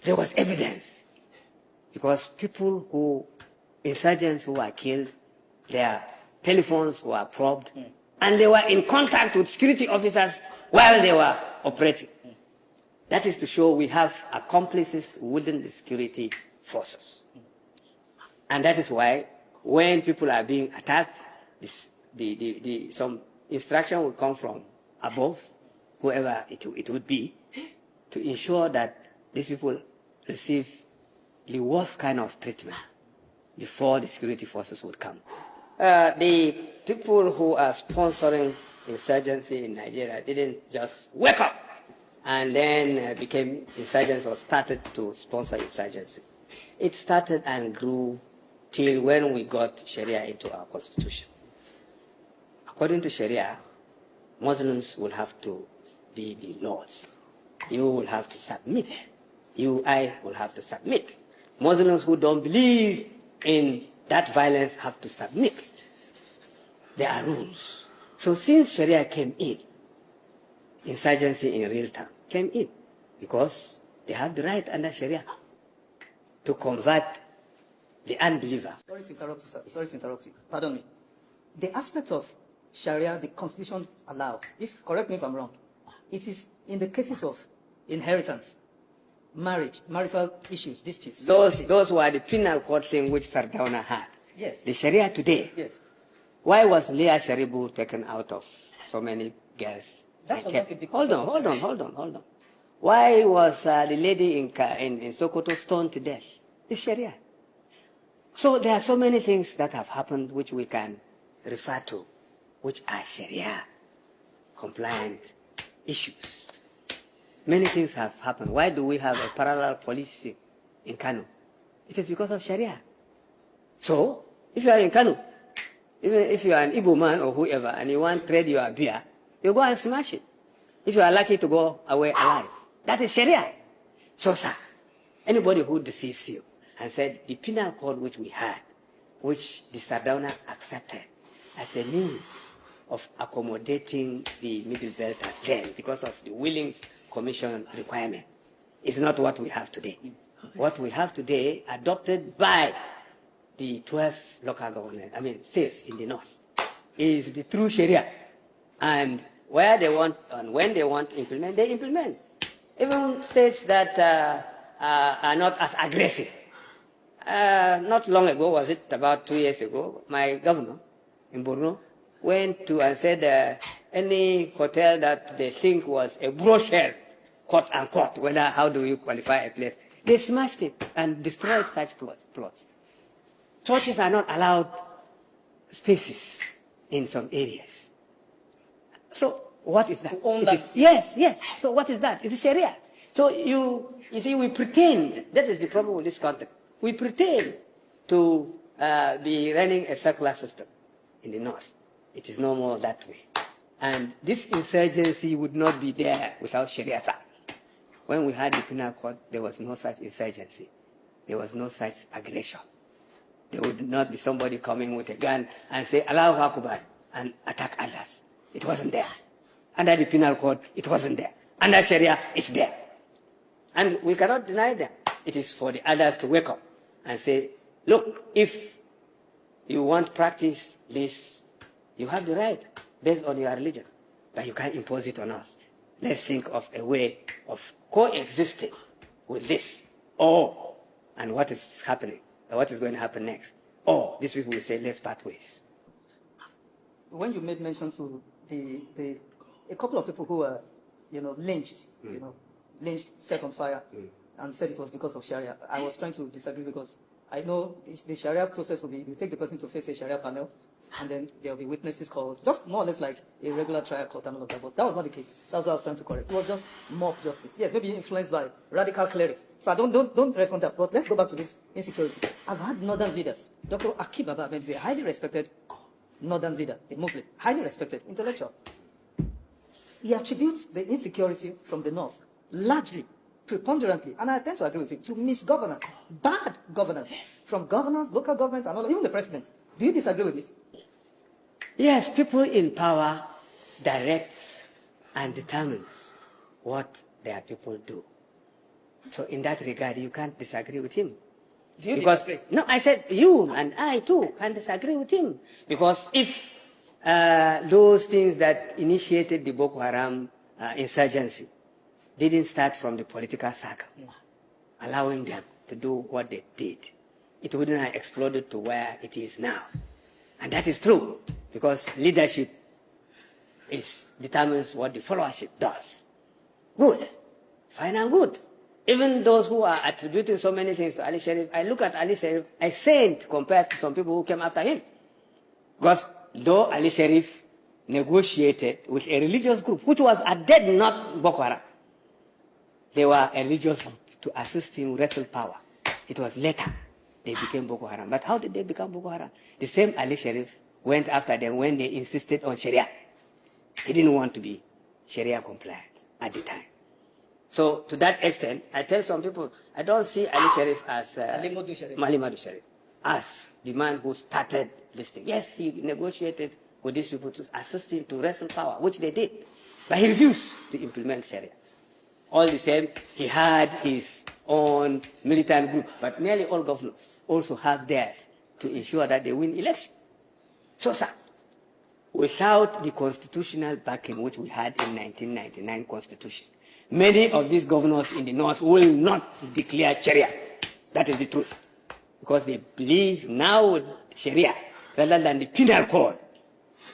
there was evidence. Because insurgents who were killed, their telephones were probed, and they were in contact with security officers while they were operating. That is to show we have accomplices within the security forces. And that is why when people are being attacked, some instruction will come from above, whoever it would be, to ensure that these people receive the worst kind of treatment before the security forces would come. The people who are sponsoring insurgency in Nigeria didn't just wake up and then became insurgents or started to sponsor insurgency. It started and grew till when we got Sharia into our constitution. According to Sharia, Muslims will have to be the lords. You will have to submit. I will have to submit. Muslims who don't believe in that violence have to submit. There are rules. So since Sharia came in, insurgency in real time came in because they have the right under Sharia to convert the unbeliever. Sorry to interrupt you, sir. Sorry to interrupt you. Pardon me. The aspect of Sharia, the Constitution allows, correct me if I'm wrong, it is in the cases of inheritance, marriage, marital issues, disputes. Those were the penal court thing which Sardauna had. Yes. The Sharia today. Yes. Why was Leah Sharibu taken out of so many girls? That's Hold on. Why was the lady in Sokoto stoned to death? It's Sharia. So there are so many things that have happened which we can refer to, which are Sharia compliant issues. Many things have happened. Why do we have a parallel police in Kano? It is because of Sharia. So, if you are in Kano, even if you are an Igbo man or whoever, and you want to trade your beer, you go and smash it. If you are lucky to go away alive. That is Sharia. So, sir, anybody who deceives you and said the penal code which we had, which the Sardauna accepted as a means of accommodating the Middle Belters then because of the Willings Commission requirement, is not what we have today. What we have today, adopted by the 12 local government, states in the north, is the true Sharia. And where they want and when they want to implement, they implement. Even states that are not as aggressive. Not long ago, was it about 2 years ago, my governor in Borno went to and said any hotel that they think was a brochure, quote unquote, how do you qualify a place? They smashed it and destroyed such plots. Churches are not allowed spaces in some areas. So what is that? Yes. So what is that? It is Sharia. So you see, we pretend. That is the problem with this concept. We pretend to be running a secular system in the north. It is no more that way. And this insurgency would not be there without Sharia. When we had the penal code, there was no such insurgency. There was no such aggression. There would not be somebody coming with a gun and say, Allahu Akbar, and attack others. It wasn't there. Under the penal code, it wasn't there. Under Sharia, it's there. And we cannot deny them. It is for the others to wake up and say, look, if you want to practice this, you have the right based on your religion, but you can't impose it on us. Let's think of a way of coexisting with this. And what is happening? What is going to happen next? These people will say, let's part ways. When you made mention to a couple of people who were, lynched, lynched, set on fire, and said it was because of Sharia, I was trying to disagree because I know the Sharia process will be, you take the person to face a Sharia panel, and then there will be witnesses called, just more or less like a regular trial court and all of that. But that was not the case. That's what I was trying to correct. It was just mob justice. Yes, maybe influenced by radical clerics. So I don't respond to that. But let's go back to this insecurity. I've had northern leaders. Dr. Akib Baba Ahmed is a highly respected northern leader, a Muslim, highly respected, intellectual. He attributes the insecurity from the north largely, preponderantly, and I tend to agree with him, to misgovernance, bad governance, from governors, local governments, and all, even the president. Do you disagree with this? Yes, people in power directs and determines what their people do. So in that regard, you can't disagree with him. Do you Because, disagree? no, I said you and I too can disagree with him. Because if those things that initiated the Boko Haram insurgency didn't start from the political circle, allowing them to do what they did, it wouldn't have exploded to where it is now. And that is true, because leadership determines what the followership does. Good, fine and good. Even those who are attributing so many things to Ali Sharif, I look at Ali Sharif as a saint compared to some people who came after him. Because though Ali Sharif negotiated with a religious group, which was at dead not Boko Haram, they were a religious group to assist him wrestle power. It was later they became Boko Haram. But how did they become Boko Haram? The same Ali Sharif went after them when they insisted on Sharia. He didn't want to be Sharia compliant at the time. So to that extent, I tell some people, I don't see Ali Sharif as Madu Sharif as the man who started this thing. Yes, he negotiated with these people to assist him to wrestle power, which they did. But he refused to implement Sharia. All the same, he had his own militant group, but nearly all governors also have theirs to ensure that they win election. So, sir, without the constitutional backing which we had in 1999 Constitution, many of these governors in the North will not declare Sharia. That is the truth. Because they believe now with Sharia, rather than the penal code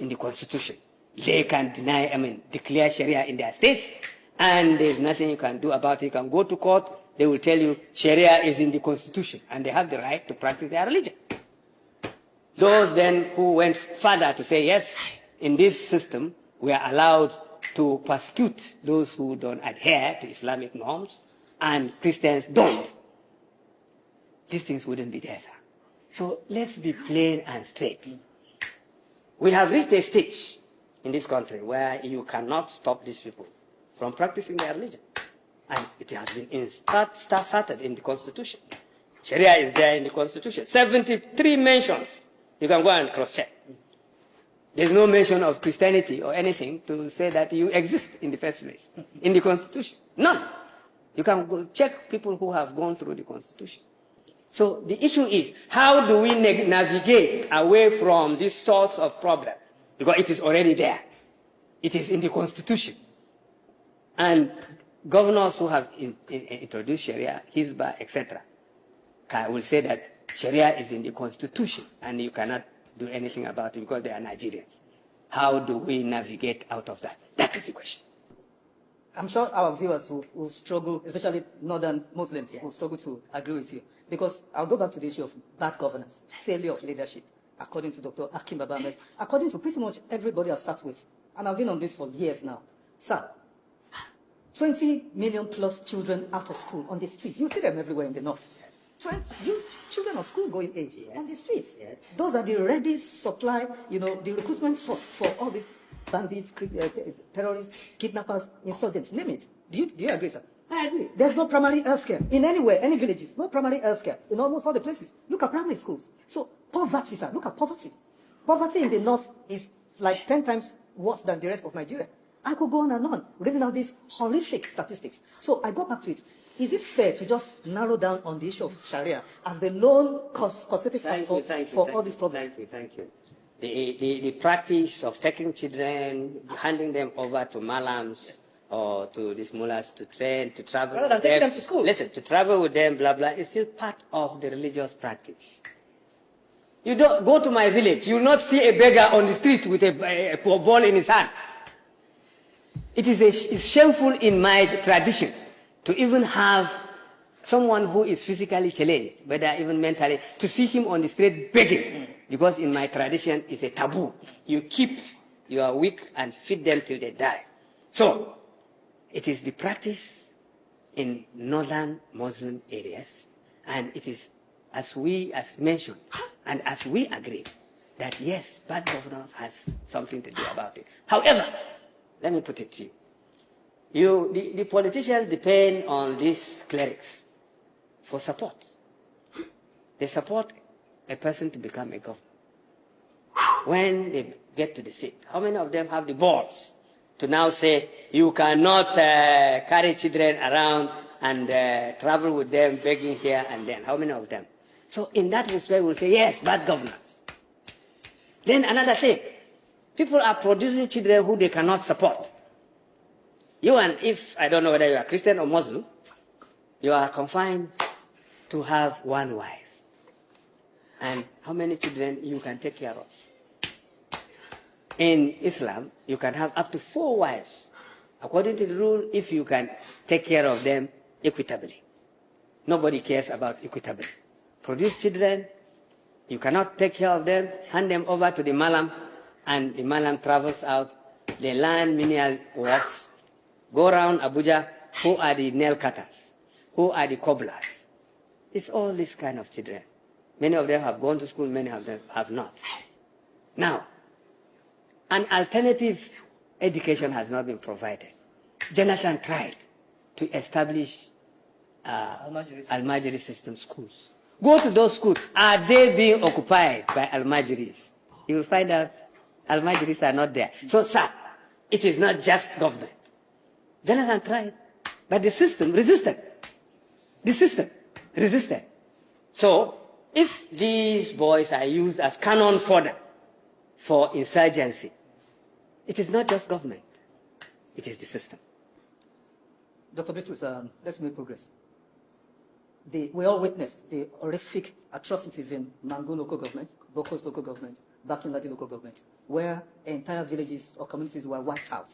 in the Constitution, they can declare Sharia in their states, and there's nothing you can do about it. You can go to court, they will tell you Sharia is in the Constitution, and they have the right to practice their religion. Those then who went further to say, yes, in this system, we are allowed to persecute those who don't adhere to Islamic norms, and Christians don't. These things wouldn't be there, sir. So let's be plain and straight. We have reached a stage in this country where you cannot stop these people from practicing their religion. And it has been started in the Constitution. Sharia is there in the Constitution. 73 mentions. You can go and cross-check. There's no mention of Christianity or anything to say that you exist in the first place in the Constitution. None. You can go check people who have gone through the Constitution. So the issue is, how do we navigate away from this source of problem? Because it is already there. It is in the Constitution. And governors who have introduced Sharia, Hizbah, etc., will say that Sharia is in the Constitution and you cannot do anything about it because they are Nigerians. How do we navigate out of that? That is the question. I'm sure our viewers will struggle, especially northern Muslims, will struggle to agree with you. Because I'll go back to the issue of bad governance, failure of leadership, according to Dr. Akim Baba Ahmed, according to pretty much everybody I've sat with. And I've been on this for years now. Sir, 20 million plus children out of school on the streets. You see them everywhere in the north. Children of school going age on the streets. Yes. Those are the ready supply, the recruitment source for all these bandits, terrorists, kidnappers, insurgents, name it. Do you agree, sir? I agree. There's no primary health care in anywhere, any villages, no primary health care in almost all the places. Look at primary schools. So poverty, sir, look at poverty. Poverty in the north is like 10 times worse than the rest of Nigeria. I could go on, reading out these horrific statistics. So I go back to it. Is it fair to just narrow down on the issue of Sharia as the lone causative factor for all these problems? Thank you. The practice of taking children, handing them over to malams or to these mullahs to train, to travel Rather than taking them to school. Listen, to travel with them, blah, blah, is still part of the religious practice. You don't go to my village, you will not see a beggar on the street with a ball in his hand. It's shameful in my tradition to even have someone who is physically challenged, whether even mentally, to see him on the street begging. Because in my tradition, it's a taboo. You keep your weak and feed them till they die. So, it is the practice in northern Muslim areas, and it is as mentioned, and as we agree, that yes, bad governance has something to do about it. However, let me put it to you. The politicians depend on these clerics for support. They support a person to become a governor. When they get to the seat, how many of them have the balls to now say, you cannot carry children around and travel with them, begging here and then. How many of them? So in that respect, we'll say, yes, bad governance. Then another thing, people are producing children who they cannot support. You and if, I don't know whether you are Christian or Muslim, you are confined to have one wife. And how many children you can take care of? In Islam, you can have up to 4 wives. According to the rule, if you can take care of them equitably. Nobody cares about equitably. Produce children, you cannot take care of them, hand them over to the Malam, and the Malam travels out, they learn menial works, go around Abuja, who are the nail cutters? Who are the cobblers? It's all this kind of children. Many of them have gone to school, many of them have not. Now, an alternative education has not been provided. Jonathan tried to establish Al-Majiri system schools. Go to those schools. Are they being occupied by Al-Majiris? You will find out Al-Majiris are not there. So, sir, it is not just government. Jonathan tried, but the system resisted. The system resisted. So, if these boys are used as cannon fodder for insurgency, it is not just government. It is the system. Dr. Bitrus, let's make progress. We all witnessed the horrific atrocities in Mangu local government, Boko's local government, Bakin-Ladi local government, where entire villages or communities were wiped out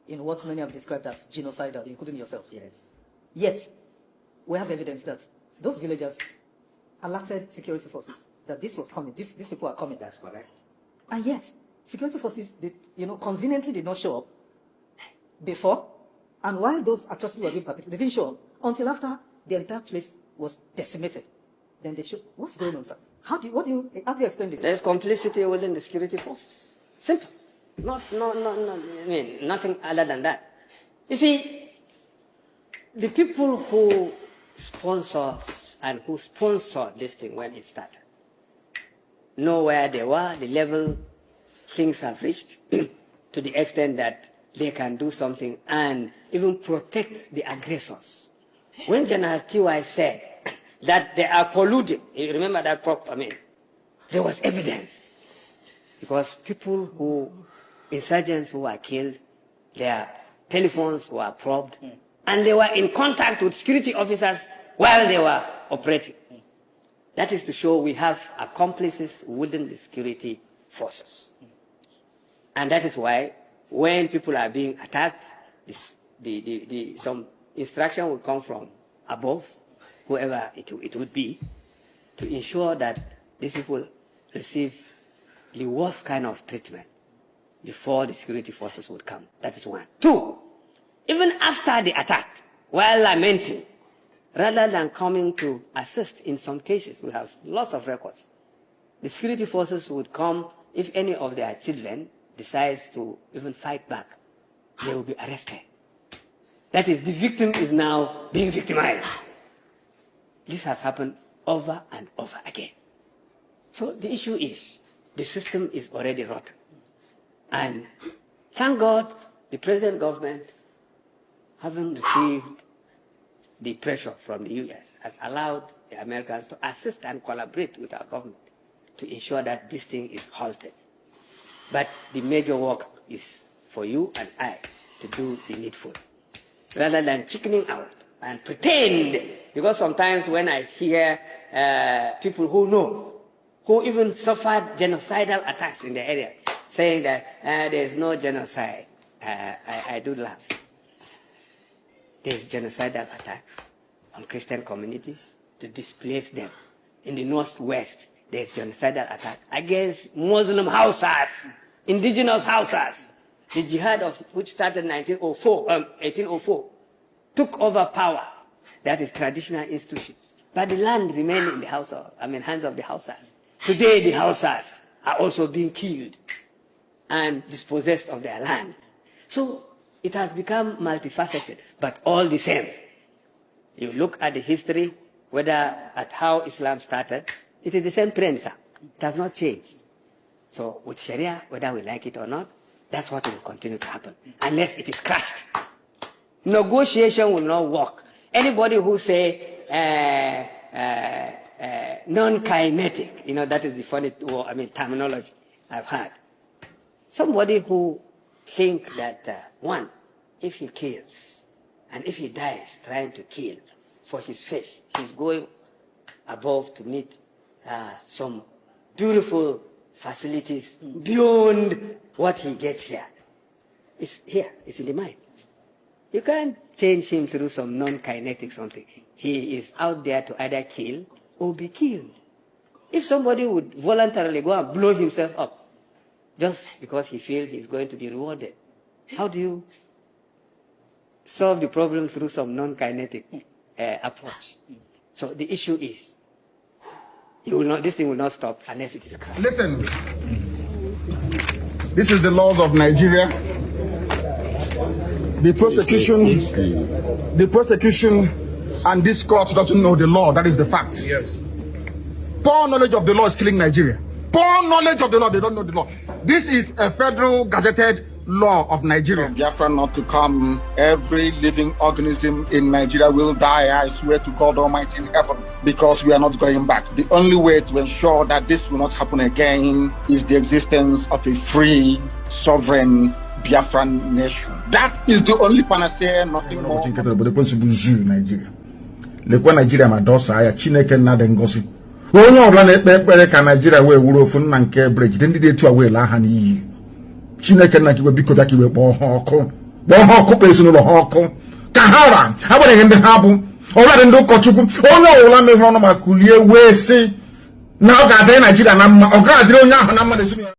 in what many have described as genocidal, including yourself. Yes. Yet, we have evidence that those villagers alerted security forces that this was coming, these people are coming. That's correct. And yet, security forces, conveniently did not show up before, and while those atrocities were being perpetrated, they didn't show up until after the entire place was decimated. Then they showed. What's going on, sir? How do you explain this? There's complicity within the security forces. Simple. No, I mean, nothing other than that. You see, the people who sponsors and who sponsored this thing when it started know where they were, the level things have reached, to the extent that they can do something and even protect the aggressors. When General T.Y. said that they are colluding, you remember that, there was evidence. Because insurgents who were killed, their telephones were probed, and they were in contact with security officers while they were operating. That is to show we have accomplices within the security forces. And that is why when people are being attacked, some instruction will come from above, whoever it would be, to ensure that these people receive the worst kind of treatment before the security forces would come. That is one. Two, even after the attack, while lamenting, rather than coming to assist in some cases, we have lots of records, the security forces would come. If any of their children decides to even fight back, they will be arrested. That is, the victim is now being victimized. This has happened over and over again. So the issue is, the system is already rotten. And thank God, the present government, having received the pressure from the US, has allowed the Americans to assist and collaborate with our government to ensure that this thing is halted. But the major work is for you and I to do the needful, rather than chickening out and pretend. Because sometimes when I hear people who know, who even suffered genocidal attacks in the area, saying that there is no genocide, I do laugh. There is genocidal attacks on Christian communities to displace them. In the northwest, there is genocidal attack against Muslim houses, indigenous houses. The jihad of which started in 1804, took over power. That is traditional institutions. But the land remained in the hands of the Hausas. Today the Hausas are also being killed and dispossessed of their land. So it has become multifaceted, but all the same. You look at the history, whether at how Islam started, it is the same trend, sir. It has not changed. So with Sharia, whether we like it or not, that's what will continue to happen, unless it is crushed. Negotiation will not work anybody who say non-kinetic, that is the funny terminology I've heard. Somebody who think that, one, if he kills, and if he dies trying to kill for his faith, he's going above to meet some beautiful facilities beyond what he gets here. It's here, it's in the mind. You can't change him through some non-kinetic something. He is out there to either kill or be killed. If somebody would voluntarily go and blow himself up just because he feels he's going to be rewarded, how do you solve the problem through some non-kinetic approach? So the issue is, this thing will not stop unless it is crushed. Listen, this is the laws of Nigeria. The prosecution and this court doesn't know the law. That is the fact. Yes. Poor knowledge of the law is killing Nigeria. Poor knowledge of the law, they don't know the law. This is a federal gazetted law of Nigeria. Biafra not to come, every living organism in Nigeria will die, I swear to God Almighty in heaven, because we are not going back. The only way to ensure that this will not happen again is the existence of a free, sovereign Biafran nation. That is the only panacea, nothing more. Nigeria madosa ya Chineke na de ngosi. Onye ọbụla na-ekpe ekpere ka Nigeria wee wuru ofu nna nke bridge ndị dị etu a wee laa ha n'iyi. Chineke na kiwe biko da kiwe kpọọ ha ọkụ. Kpọọ ha ọkụ kpee ezinụlọ ha ọkụ. Ka ha ra, agbanyeghị ndị ha bụ. Ọbụla ndị ụkọchukwu, onye ọbụla mehụrụ ọnụ ma kulie wee sị na ọ ga-adịrị Nigeria na mma, ọ ga-adịrị onye ahụ na mma n'ezinụlọ.